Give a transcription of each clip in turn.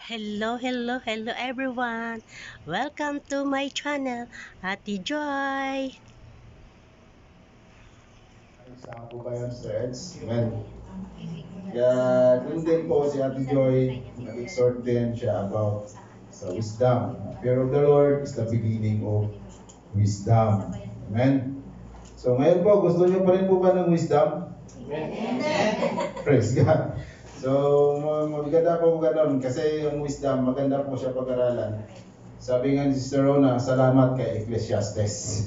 Hello everyone. Welcome to my channel, Ate Joy. Isang po ba yun, Threads? Amen. Kaya doon din po si Ate Joy, nag-exhort din siya about sa wisdom. Fear of the Lord is the beginning of wisdom. Amen. So ngayon po, gusto niyo pa rin po ba ng wisdom? Amen. Praise God. So maganda po ganun kasi yung wisdom, maganda po siya pag-aralan. Sabi nga ni Sister Rona, salamat kay Ecclesiastes.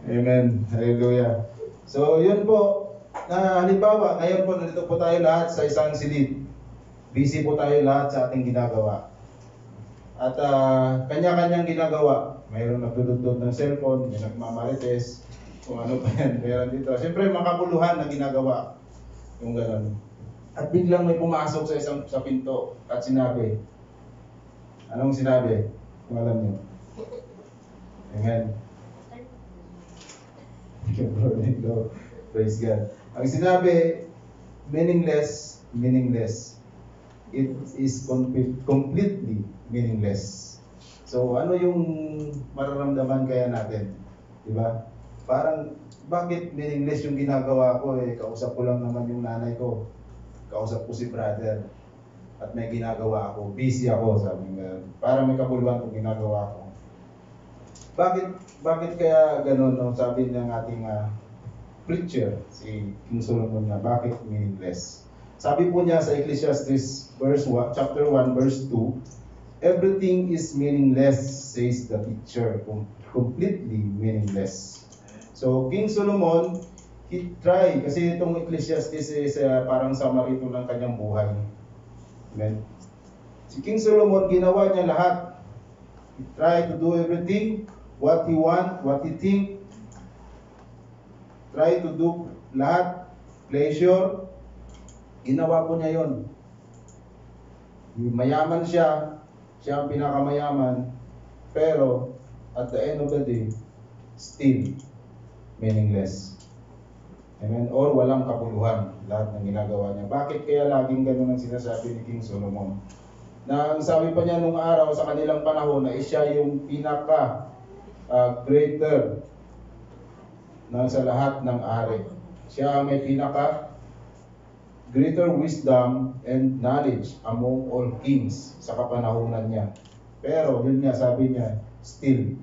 Amen. Hallelujah. So, yun po. Halimbawa, ngayon po, nandito po tayo lahat sa isang silid. Busy po tayo lahat sa ating ginagawa. At kanya-kanyang ginagawa. Mayroon nagdududod ng cellphone, may nagmamarites, kung ano pa yan, meron dito. Siyempre, makabuluhan na ginagawa. Yung gano'n. At biglang may pumasok sa pinto at sinabi, anong sinabi? Kung alam niyo. Amen. Praise God. Ang sinabi, meaningless, meaningless. It is completely meaningless. So, ano yung mararamdaman kaya natin? Di ba? Parang, bakit meaningless yung ginagawa ko eh? Kausap ko lang naman yung nanay ko. Kausap ko si brother. At may ginagawa ako. Busy ako, sabi nga. Parang may kabuluhan kung ginagawa ko. Bakit bakit kaya ganun no? Sabi ng ating preacher, si King Solomon na bakit meaningless? Sabi po niya sa Ecclesiastes chapter 1, verse 2, everything is meaningless, says the teacher. Completely meaningless. So, King Solomon, he tried, kasi itong Ecclesiastes is parang summary ito ng kanyang buhay. Amen? Si King Solomon, ginawa niya lahat. He tried to do everything, what he want, what he think, try to do lahat, pleasure, ginawa po niya yon. Mayaman siya, siya ang pinakamayaman, pero at the end of the day, still meaningless. Amen? Or walang kabuluhan lahat ng ginagawa niya. Bakit kaya laging ganun ang sinasabi ni King Solomon? Na ang sabi pa niya nung araw sa kanilang panahon na siya yung pinaka greater na sa lahat ng ari. Siya ang may pinaka greater wisdom and knowledge among all kings sa kapanahunan niya. Pero yun nga, sabi niya, still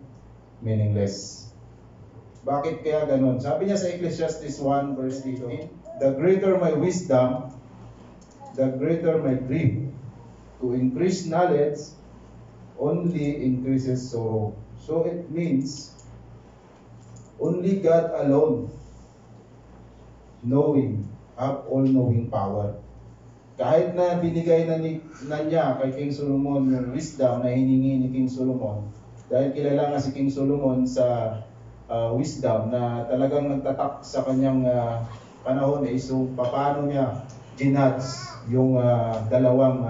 meaningless. Bakit kaya ganun? Sabi niya sa Ecclesiastes 1 verse 8, the greater my wisdom, the greater my grief. To increase knowledge only increases sorrow. So it means only God alone knowing, have all-knowing power. Kahit na binigay na niya kay King Solomon yung wisdom na hiningi ni King Solomon, dahil kilala nga si King Solomon sa wisdom na talagang nagtatak sa kanyang panahon so paano niya ginudge yung dalawang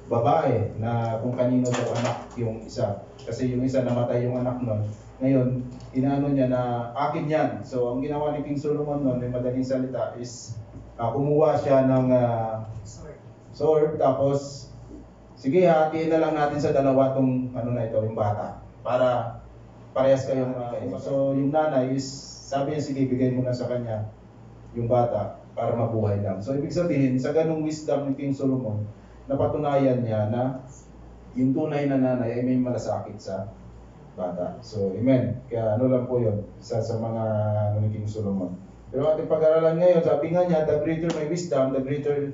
babae na kung kanino daw anak yung isa. Kasi yung isa namatay yung anak nun. Ngayon, inaano niya na akin yan. So, ang ginawa ni King Solomon nun, may madaling salita, is kumuha siya ng sword, tapos, sige, hatiin na lang natin sa dalawa tong ano na ito, yung bata. Para parehas kayong so, yung nanay is, sabi niya, sige, bigay mo na sa kanya yung bata para mabuhay lang. So, ibig sabihin, sa ganung wisdom ni King Solomon, napatunayan niya na yung tunay na nanay ay may malasakit sa bata. So, amen. Kaya ano lang po yun, isa sa mga ano ni King Solomon. Pero ating pag-aralan ngayon, sabi nga niya, the greater my wisdom, the greater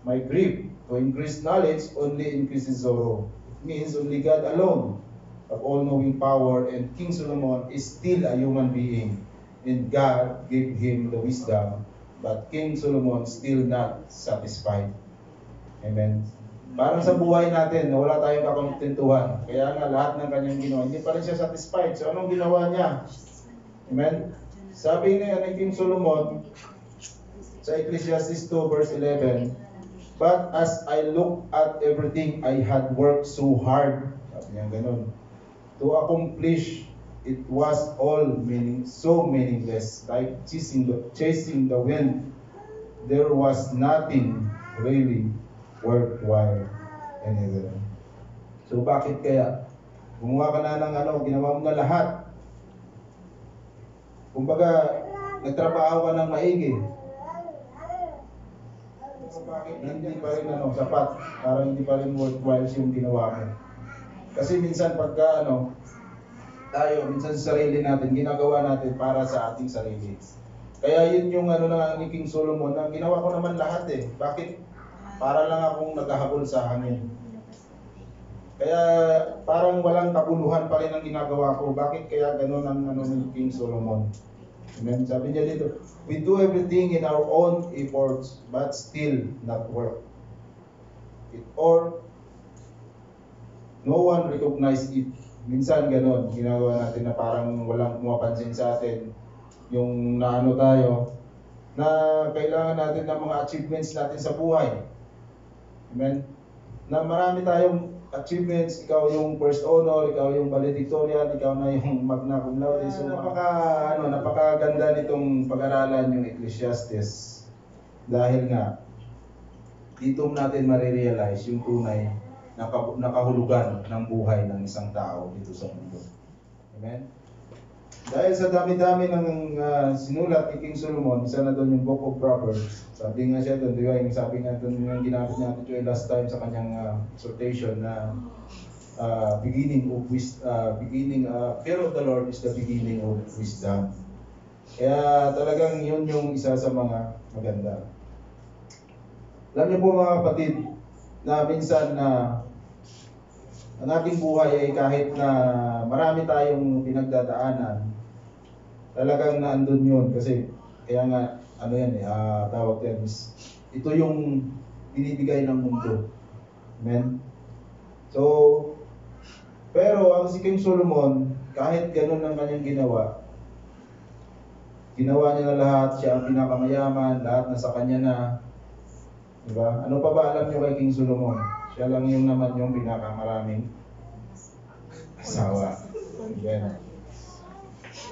my grief. To increase knowledge only increases sorrow. It means only God alone of all-knowing power, and King Solomon is still a human being. And God gave him the wisdom, but King Solomon still not satisfied. Amen. Parang sa buhay natin, wala tayong kakontentuhan. Kaya nga lahat ng kanyang ginawa, hindi pa rin siya satisfied. So anong ginawa niya? Amen. Sabi ni King Solomon sa Ecclesiastes 2 verse 11, but as I look at everything I had worked so hard, sabi niya ganun, to accomplish, it was all so meaningless, like chasing the wind. There was nothing really worthwhile. So bakit kaya? Gumawa ka na ng ginawa mo na lahat. Kumbaga, nagtrabaho ka ng maigi. So bakit hindi pa rin sapat? Parang hindi pa rin worthwhile yung ginawa mo. Kasi minsan pagka tayo, minsan sa sarili natin, ginagawa natin para sa ating sarili. Kaya yun yung na ni King Solomon, na ginawa ko naman lahat eh. Bakit? Para lang akong naghahabol sa hangin. Kaya parang walang kabuluhan pa rin ang ginagawa ko. Bakit kaya ganun ang ni King Solomon? Amen? Sabi niya dito, we do everything in our own efforts, but still not work. Or no one recognize it. Minsan ganun, ginagawa natin na parang walang pumapansin sa atin. Yung tayo, na kailangan natin ng mga achievements natin sa buhay. Amen? Na marami tayong achievements, ikaw yung first honor, ikaw yung valedictorian, ikaw na yung magna cum laude. So napakaganda nitong pag-aralan yung Ecclesiastes. Dahil nga, dito natin marirealize yung tunay na kahulugan ng buhay ng isang tao dito sa mundo. Amen? Dahil sa dami-dami ng sinulat ni King Solomon, isa na doon yung Book of Proverbs. Sabi nga siya doon, di ba, yung sabi nga doon yung ginamit natin yung last time sa kanyang exhortation na fear of the Lord is the beginning of wisdom. Kaya talagang yun yung isa sa mga maganda. Alam niyo po mga kapatid, na minsan ang ating buhay ay kahit na marami tayong pinagdadaanan, talagang naandun yun. Kasi kaya nga, tawag yan is, ito yung binibigay ng mundo. Amen? So, pero ang si King Solomon, kahit ganun ang kanyang ginawa niya na lahat, siya ang pinakamayaman, lahat nasa kanya na. Diba? Ano pa ba alam niyo kay King Solomon? Siya lang yung naman yung pinakamaraming asawa. Amen.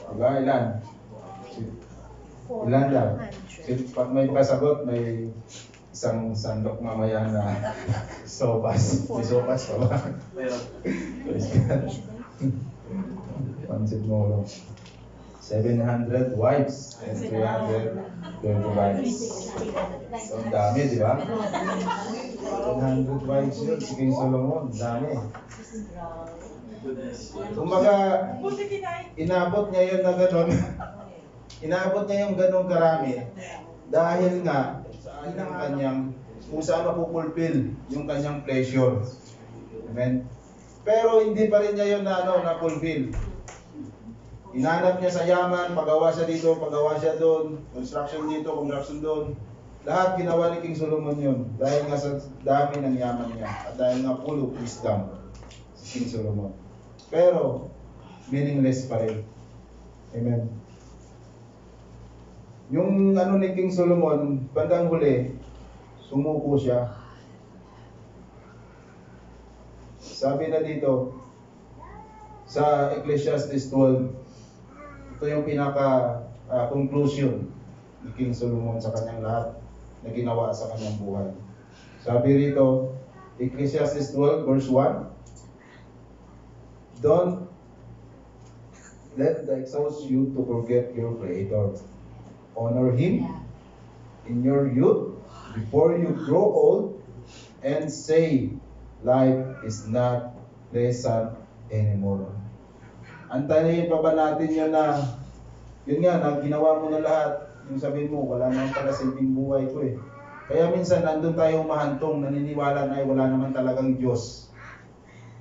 Diba? Ilan? Ilan daw? Pag may pasagot, may isang sandok mamaya na sopas. May sopas pa ba? Meron. Pansit mo. 700 wives and 300 concubines. So, ang dami, di ba? 700 wives yun, si King Solomon, dami. Kumbaga, inabot niya yun na gano'n. Inabot niya yung gano'ng karami dahil nga sa kanyang kung saan mapupulfill yung kanyang pleasure. Amen? Pero hindi pa rin niya yun na-fulfill. Inanap niya sa yaman, pagawa siya dito, pagawa siya doon, construction dito, construction doon. Lahat ginawa ni King Solomon yun dahil nga sa dami ng yaman niya at dahil nga full of wisdom si King Solomon. Pero, meaningless pa rin. Amen. Yung ni King Solomon, bandang huli, sumuko siya. Sabi na dito, sa Ecclesiastes 12, ito yung pinaka-conclusion ni King Solomon sa kanyang lahat na ginawa sa kanyang buhay. Sabi rito, Ecclesiastes 12 verse 1, don't let the exhaust you to forget your Creator. Honor Him in your youth before you grow old and say, life is not pleasant anymore. Antayin pa ba natin yun na, yun nga, na ginawa mo na lahat, yung sabihin mo, wala naman pala silbing buhay ko eh. Kaya minsan nandun tayo mahantong, naniniwala na wala naman talagang Diyos.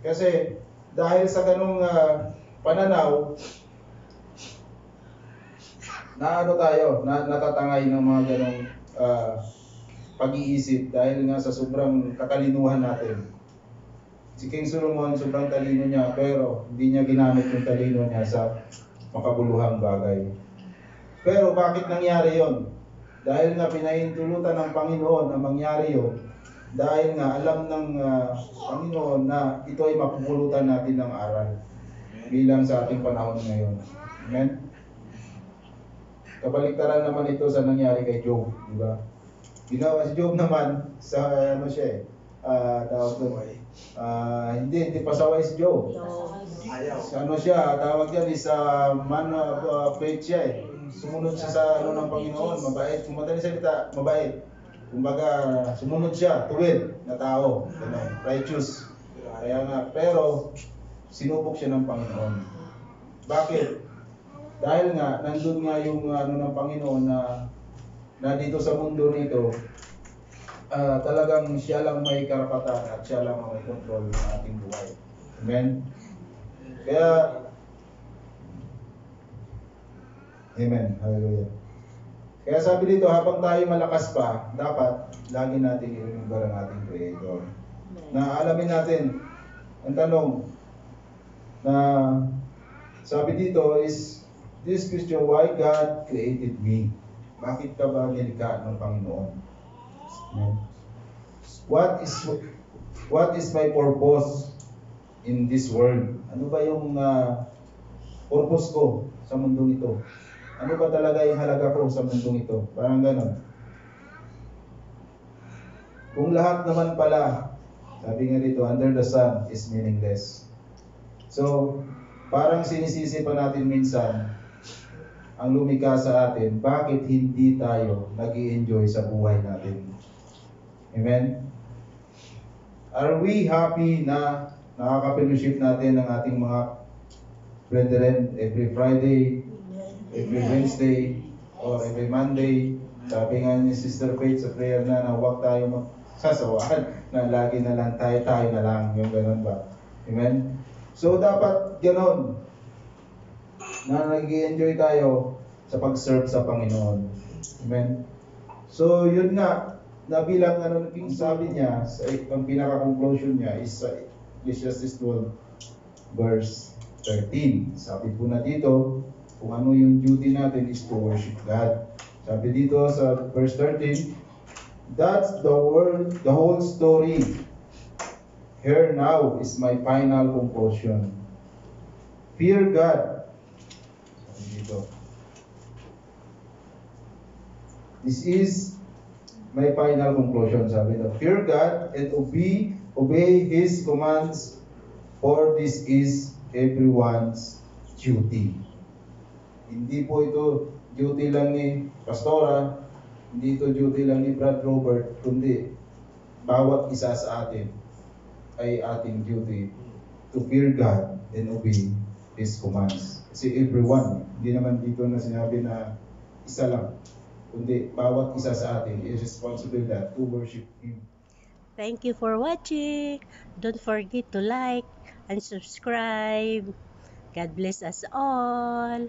Kasi dahil sa ganung pananaw, natatangay ng mga ganong pag-iisip dahil nga sa sobrang kakalinuhan natin. Si King Solomon, sobrang talino niya, pero hindi niya ginamit yung talino niya sa makabuluhang bagay. Pero bakit nangyari yon? Dahil nga pinahintulutan ng Panginoon na mangyari yon, dahil nga alam ng Panginoon na ito ay mapupulutan natin ng aral bilang sa ating panahon ngayon. Amen? Kabaliktaran naman ito sa nangyari kay Job, di ba? Ginawa si Job naman sa siya eh. tawag doon. Hindi pasaway si Joe. Ano siya, tawag yan is man of faith siya eh. Sumunod siya sa ano ng Panginoon, mabait. Kung madaling salita, mabait. Kumbaga, sumunod siya, tuwid na tao, ganun, righteous. Kaya nga, pero sinubok siya ng Panginoon. Bakit? Dahil nga, nandun nga yung ano ng Panginoon na dito sa mundo nito, talagang siya lang may karapatan at siya lang ang may control ng ating buhay. Amen? Kaya, Amen. Hallelujah. Kaya sabi dito, habang tayo malakas pa, dapat lagi natin i-remember ang ating Creator. Na alamin natin, ang tanong na sabi dito is, this question, why God created me? Bakit ka ba nilikha ng Panginoon? What is my purpose in this world? Ano ba yung purpose ko sa mundong ito? Ano ba talaga yung halaga ko sa mundong ito? Parang ganon. Kung lahat naman pala, sabi nga dito, under the sun is meaningless. So, parang sinisisi pa natin minsan ang lumikha sa atin, bakit hindi tayo nag-i-enjoy sa buhay natin? Amen? Are we happy na nakaka-fellowship natin ng ating mga brethren every Friday, every Wednesday, or every Monday? Sabi nga ni Sister Faith sa prayer na huwag tayo magsasawaan, na lagi na lang tayo na lang, yung ganun ba? Amen? So dapat ganun, na nag-i-enjoy tayo sa pag-serve sa Panginoon. Amen? So yun nga, na bilang ano naging sabi niya, ang pinaka-conclusion niya is sa Ecclesiastes 12 verse 13. Sabi po na dito, kung ano yung duty natin is to worship God. Sabi dito sa verse 13, that's the whole story. Here now is my final conclusion. Fear God. Sabi dito. This is my final conclusion, sabi dito. Fear God and obey His commands, for this is everyone's duty. Hindi po ito duty lang ni Pastora, hindi ito duty lang ni Brad Robert, kundi bawat isa sa atin ay ating duty to fear God and obey His commands. Kasi everyone, hindi naman dito na sinabi na isa lang, kundi bawat isa sa atin is responsible that to worship Him. Thank you for watching. Don't forget to like and subscribe. God bless us all.